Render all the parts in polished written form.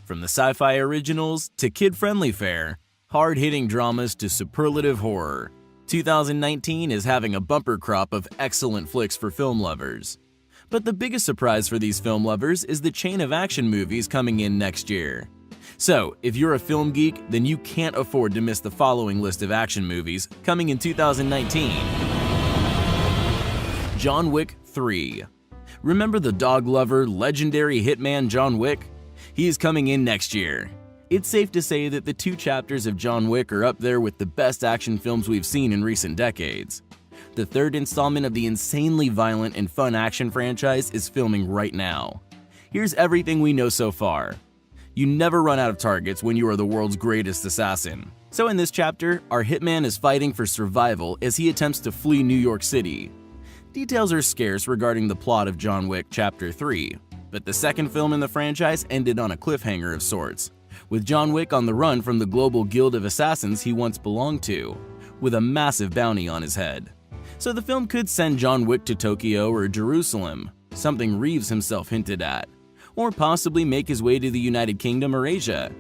From the sci-fi originals to kid-friendly fare, hard-hitting dramas to superlative horror, 2019 is having a bumper crop of excellent flicks for film lovers. But the biggest surprise for these film lovers is the chain of action movies coming in next year. So, if you're a film geek, then you can't afford to miss the following list of action movies coming in 2019. John Wick 3. Remember the dog lover, legendary hitman John Wick? He is coming in next year. It's safe to say that the 2 chapters of John Wick are up there with the best action films we've seen in recent decades. The 3rd installment of the insanely violent and fun action franchise is filming right now. Here's everything we know so far. You never run out of targets when you are the world's greatest assassin. So in this chapter, our hitman is fighting for survival as he attempts to flee New York City. Details are scarce regarding the plot of John Wick Chapter 3, but the second film in the franchise ended on a cliffhanger of sorts, with John Wick on the run from the global guild of assassins he once belonged to, with a massive bounty on his head. So the film could send John Wick to Tokyo or Jerusalem, something Reeves himself hinted at, or possibly make his way to the United Kingdom or Asia.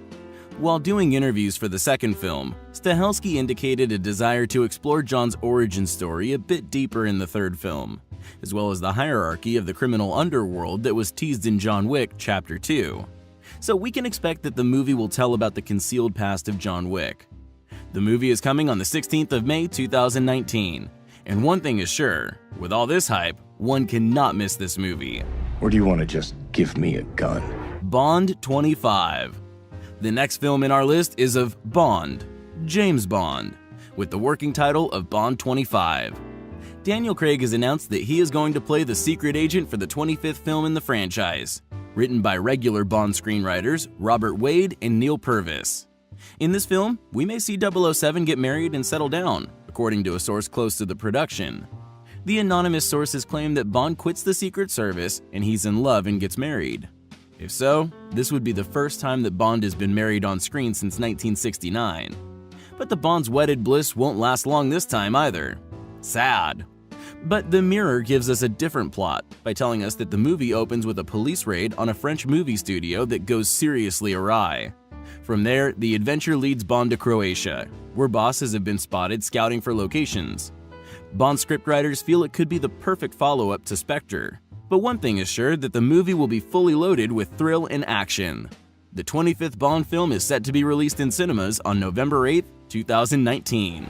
While doing interviews for the second film, Stahelski indicated a desire to explore John's origin story a bit deeper in the 3rd film, as well as the hierarchy of the criminal underworld that was teased in John Wick Chapter 2. So we can expect that the movie will tell about the concealed past of John Wick. The movie is coming on the 16th of May 2019, and one thing is sure, with all this hype, one cannot miss this movie. Or do you want to just give me a gun? Bond 25. The next film in our list is of Bond, James Bond, with the working title of Bond 25. Daniel Craig has announced that he is going to play the secret agent for the 25th film in the franchise, written by regular Bond screenwriters Robert Wade and Neil Purvis. In this film, we may see 007 get married and settle down, according to a source close to the production. The anonymous sources claim that Bond quits the Secret Service and he's in love and gets married. If so, this would be the first time that Bond has been married on screen since 1969. But the Bond's wedded bliss won't last long this time either. Sad. But The Mirror gives us a different plot by telling us that the movie opens with a police raid on a French movie studio that goes seriously awry. From there, the adventure leads Bond to Croatia, where bosses have been spotted scouting for locations. Bond scriptwriters feel it could be the perfect follow-up to Spectre. But one thing is sure, that the movie will be fully loaded with thrill and action. The 25th Bond film is set to be released in cinemas on November 8, 2019.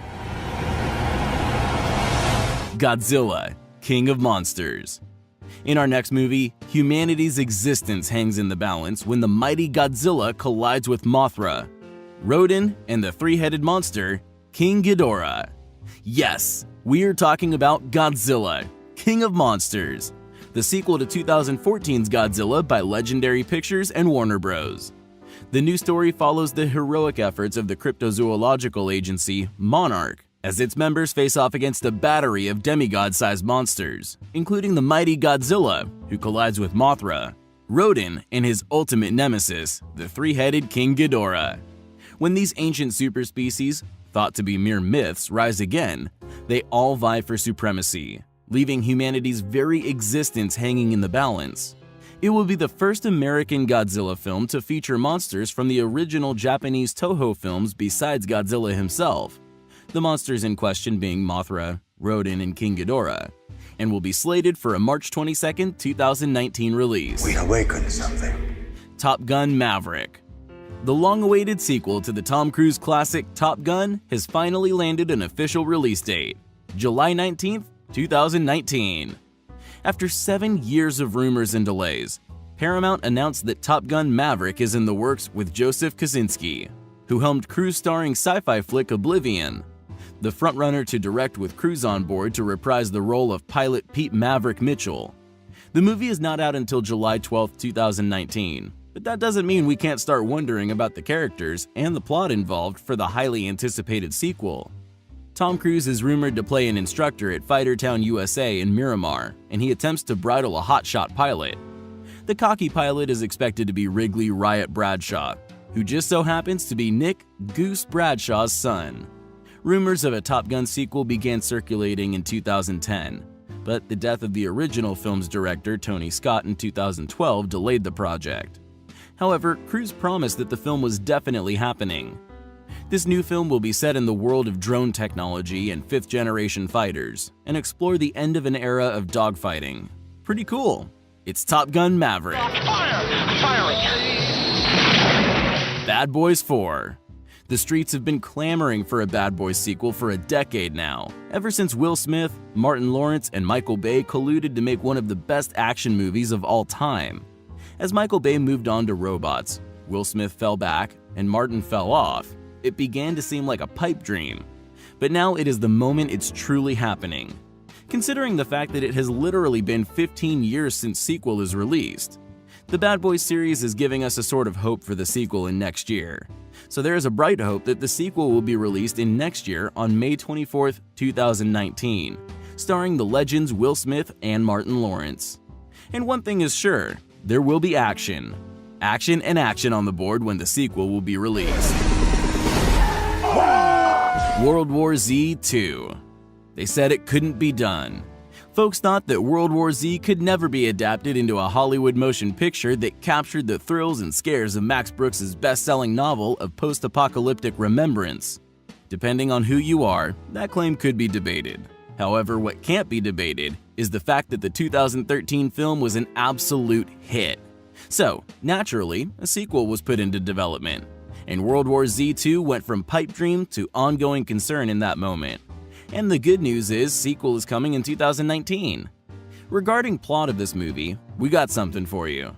Godzilla, King of Monsters. In our next movie, humanity's existence hangs in the balance when the mighty Godzilla collides with Mothra, Rodan, and the 3-headed monster, King Ghidorah. Yes, we're talking about Godzilla, King of Monsters, the sequel to 2014's Godzilla by Legendary Pictures and Warner Bros. The new story follows the heroic efforts of the cryptozoological agency Monarch, as its members face off against a battery of demigod-sized monsters, including the mighty Godzilla, who collides with Mothra, Rodan, and his ultimate nemesis, the 3-headed King Ghidorah. When these ancient superspecies, thought to be mere myths, rise again, they all vie for supremacy, leaving humanity's very existence hanging in the balance. It will be the first American Godzilla film to feature monsters from the original Japanese Toho films besides Godzilla himself, the monsters in question being Mothra, Rodan, and King Ghidorah, and will be slated for a March 22, 2019 release. We awakened something. Top Gun Maverick. The long-awaited sequel to the Tom Cruise classic Top Gun has finally landed an official release date, July 19, 2019. After 7 years of rumors and delays, Paramount announced that Top Gun Maverick is in the works with Joseph Kosinski, who helmed Cruise-starring sci-fi flick Oblivion, the frontrunner to direct with Cruise on board to reprise the role of pilot Pete Maverick Mitchell. The movie is not out until July 12, 2019, but that doesn't mean we can't start wondering about the characters and the plot involved for the highly anticipated sequel. Tom Cruise is rumored to play an instructor at Fightertown, USA in Miramar, and he attempts to bridle a hotshot pilot. The cocky pilot is expected to be Wrigley Riot Bradshaw, who just so happens to be Nick Goose Bradshaw's son. Rumors of a Top Gun sequel began circulating in 2010, but the death of the original film's director Tony Scott in 2012 delayed the project. However, Cruise promised that the film was definitely happening. This new film will be set in the world of drone technology and fifth-generation fighters, and explore the end of an era of dogfighting. Pretty cool. It's Top Gun Maverick. Bad Boys 4. The streets have been clamoring for a Bad Boys sequel for a decade now, ever since Will Smith, Martin Lawrence, and Michael Bay colluded to make one of the best action movies of all time. As Michael Bay moved on to robots, Will Smith fell back, and Martin fell off, it began to seem like a pipe dream. But now it is the moment it's truly happening. Considering the fact that it has literally been 15 years since sequel is released. The Bad Boys series is giving us a sort of hope for the sequel in next year. So there is a bright hope that the sequel will be released in next year on May 24th, 2019, starring the legends Will Smith and Martin Lawrence. And one thing is sure, there will be action. Action and action on the board when the sequel will be released. World War Z 2. They said it couldn't be done. Folks thought that World War Z could never be adapted into a Hollywood motion picture that captured the thrills and scares of Max Brooks' best-selling novel of post-apocalyptic remembrance. Depending on who you are, that claim could be debated. However, what can't be debated is the fact that the 2013 film was an absolute hit. So, naturally, a sequel was put into development, and World War Z 2 went from pipe dream to ongoing concern in that moment. And the good news is, sequel is coming in 2019. Regarding plot of this movie, we got something for you.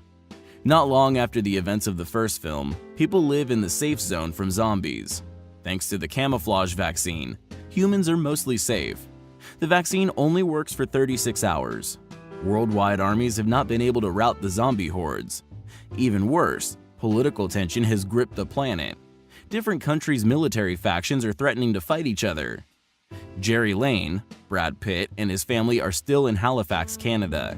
Not long after the events of the first film, people live in the safe zone from zombies. Thanks to the camouflage vaccine, humans are mostly safe. The vaccine only works for 36 hours. Worldwide armies have not been able to rout the zombie hordes. Even worse, political tension has gripped the planet. Different countries' military factions are threatening to fight each other. Jerry Lane, Brad Pitt, and his family are still in Halifax, Canada.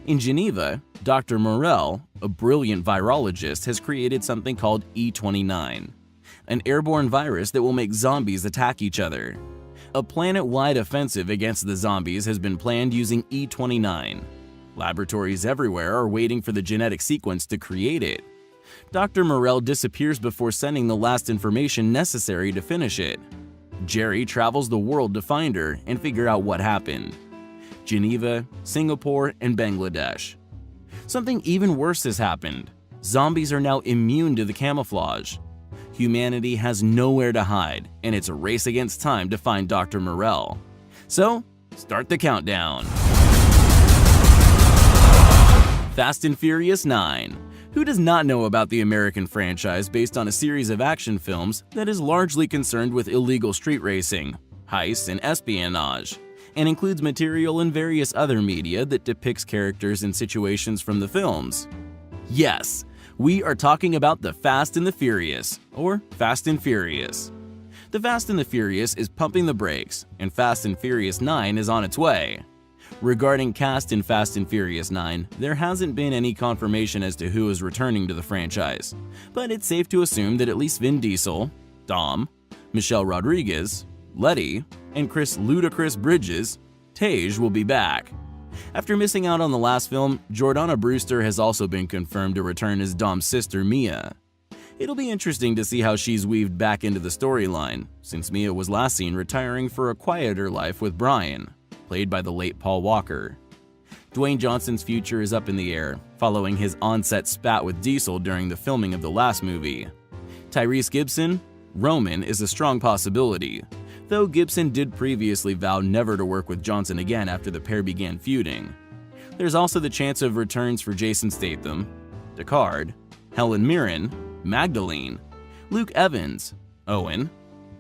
In Geneva, Dr. Morell, a brilliant virologist, has created something called E29, an airborne virus that will make zombies attack each other. A planet-wide offensive against the zombies has been planned using E29. Laboratories everywhere are waiting for the genetic sequence to create it. Dr. Morell disappears before sending the last information necessary to finish it. Jerry travels the world to find her and figure out what happened. Geneva, Singapore, and Bangladesh. Something even worse has happened. Zombies are now immune to the camouflage. Humanity has nowhere to hide, and it's a race against time to find Dr. Morell. So, start the countdown. Fast and Furious 9. Who does not know about the American franchise based on a series of action films that is largely concerned with illegal street racing, heists, and espionage, and includes material in various other media that depicts characters and situations from the films? Yes, we are talking about The Fast and the Furious, or Fast and Furious. The Fast and the Furious is pumping the brakes, and Fast and Furious 9 is on its way. Regarding cast in Fast and Furious 9, there hasn't been any confirmation as to who is returning to the franchise, but it's safe to assume that at least Vin Diesel, Dom, Michelle Rodriguez, Letty, and Chris Ludacris Bridges, Tej will be back. After missing out on the last film, Jordana Brewster has also been confirmed to return as Dom's sister Mia. It'll be interesting to see how she's weaved back into the storyline, since Mia was last seen retiring for a quieter life with Brian, played by the late Paul Walker. Dwayne Johnson's future is up in the air, following his on-set spat with Diesel during the filming of the last movie. Tyrese Gibson, Roman, is a strong possibility, though Gibson did previously vow never to work with Johnson again after the pair began feuding. There's also the chance of returns for Jason Statham, Deckard, Helen Mirren, Magdalene, Luke Evans, Owen,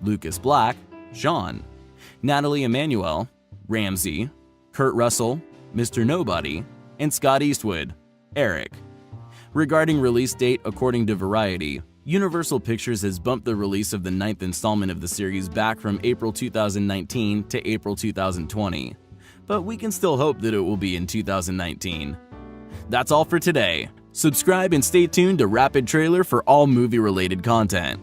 Lucas Black, Sean, Natalie Emmanuel, Ramsey, Kurt Russell, Mr. Nobody, and Scott Eastwood, Eric. Regarding release date, according to Variety, Universal Pictures has bumped the release of the 9th installment of the series back from April 2019 to April 2020, but we can still hope that it will be in 2019. That's all for today. Subscribe and stay tuned to Rapid Trailer for all movie-related content.